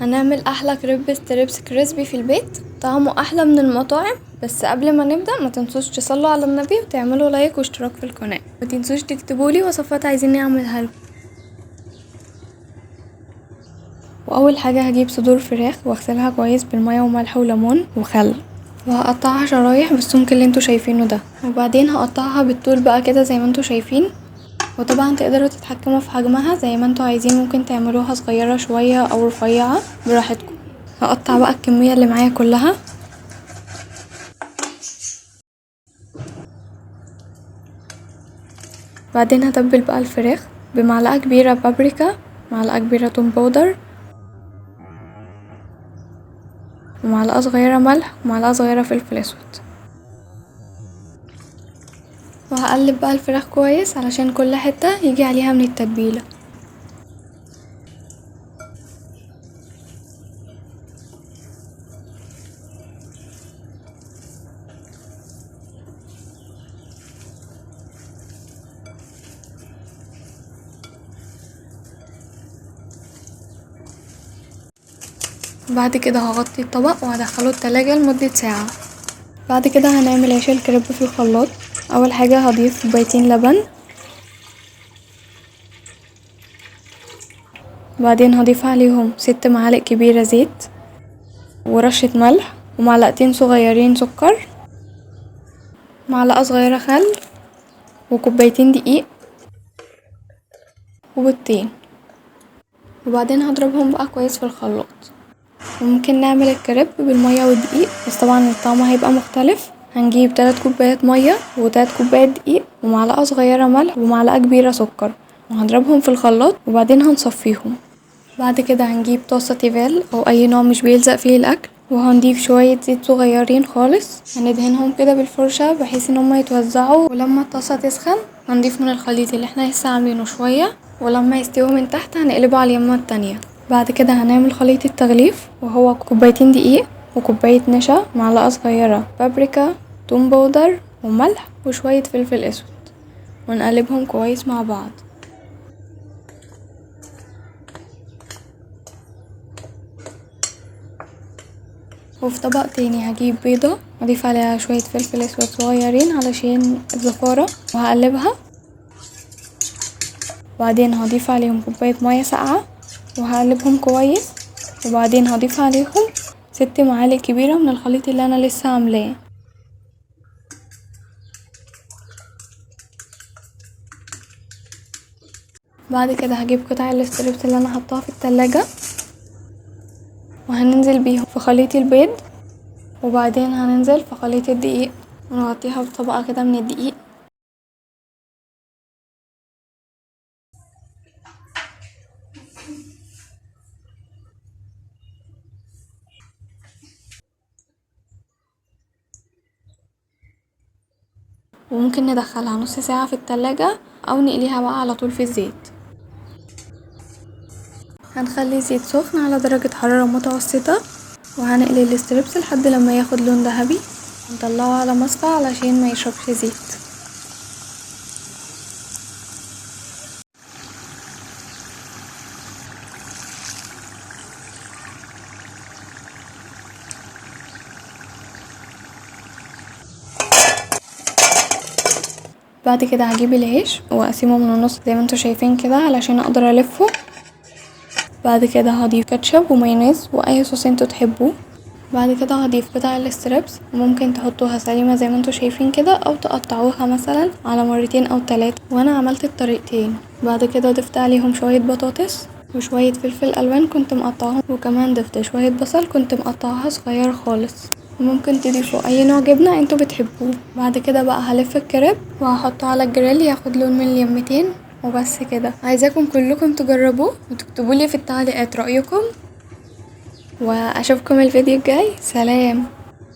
هنعمل احلى كريب ستريبس كريسبي في البيت، طعمه احلى من المطاعم. بس قبل ما نبدأ ما تنسوش تصلوا على النبي وتعملوا لايك واشتراك في القناة، ما تنسوش تكتبولي وصفات عايزين نعملها لكم. واول حاجة هجيب صدور فراخ واغسلها كويس بالمية وملح وليمون وخل، وهقطعها شرايح بالسمك اللي انتوا شايفينه ده، وبعدين هقطعها بالطول بقى كده زي ما انتوا شايفين. وطبعا تقدروا تتحكموا في حجمها زي ما انتوا عايزين، ممكن تعملوها صغيرة شوية او رفيعة براحتكم. هقطع بقى الكمية اللي معايا كلها. بعدين هتبل بقى الفراخ بمعلقة كبيرة بابريكا، معلقة كبيرة توم باودر، ومعلقة صغيرة ملح، ومعلقة صغيرة فلفل اسود. وهقلب بقى الفراخ كويس علشان كل حتة يجي عليها من التتبيلة. بعد كده هغطي الطبق وهدخله التلاجة لمدة ساعة. بعد كده هنعمل عيش الكريب في الخلاط. اول حاجة هضيف كوبايتين لبن، بعدين هضيف عليهم 6 معالق كبيرة زيت، ورشة ملح، ومعلقتين صغيرين سكر، معلقة صغيرة خل، وكوبايتين دقيق، وبيضتين. وبعدين هضربهم بقى كويس في الخلاط. وممكن نعمل الكريب بالمية والدقيق، بس طبعا الطعم هيبقى مختلف. هنجيب 3 كوبايات مية و3 كوبايات دقيق ومعلقة صغيرة ملح ومعلقة كبيرة سكر، وهنضربهم في الخلاط وبعدين هنصفيهم. بعد كده هنجيب طاسة تيفال او اي نوع مش بيلزق فيه الاكل، وهنضيف شوية زيت صغيرين خالص، هندهنهم كده بالفرشة بحيث ان هما يتوزعوا. ولما الطاسة تسخن هنضيف من الخليط اللي احنا لسه عاملينه شوية، ولما يستوي من تحت هنقلبه على اليمة التانية. بعد كده هنعمل خليط التغليف، وهو كوبايتين دقيق وكوباية نشا، معلقة صغيرة بابريكا، توم باودر، وملح، وشوية فلفل اسود، ونقلبهم كويس مع بعض. وفي طبق تاني هجيب بيضة اضيف عليها شوية فلفل اسود صغيرين علشان الزفارة، وهقلبها. وبعدين هضيف عليهم كوباية مية ساقعة وهقلبهم كويس. وبعدين هضيف عليهم 6 معالق كبيرة من الخليط اللي انا لسه عاملاه. بعد كده هجيب قطع الستريبس اللي انا حطاها في التلاجة، وهننزل بيهم في خليط البيض، وبعدين هننزل في خليط الدقيق ونغطيها بطبقة كده من الدقيق. وممكن ندخلها نص ساعة في التلاجة او نقليها بقى على طول في الزيت. هنخلي الزيت سخن على درجة حرارة متوسطة، وهنقلي الستريبس لحد لما ياخد لون ذهبي، ونطلعه على مصفى علشان ما يشربش زيت. بعد كده هجيب العيش واقسمه من النص زي ما انتوا شايفين كده علشان اقدر الفه. بعد كده هضيف كاتشب ومايونيز واي صوص انتوا تحبوه. بعد كده هضيف قطع الستريبس، وممكن تحطوها سليمة زي ما انتوا شايفين كده، او تقطعوها مثلا على مرتين او 3، وانا عملت الطريقتين. بعد كده ضفت عليهم شوية بطاطس وشوية فلفل الوان كنت مقطعهم، وكمان ضفت شوية بصل كنت مقطعها صغير خالص، وممكن تضيفوا اي نوع جبنة انتوا بتحبوه. بعد كده بقى هلف الكريب وهحطه على الجريل ياخد لون من اليمتين، وبس كده. عايزاكم كلكم تجربوه وتكتبولي في التعليقات رأيكم، واشوفكم الفيديو الجاي. سلام.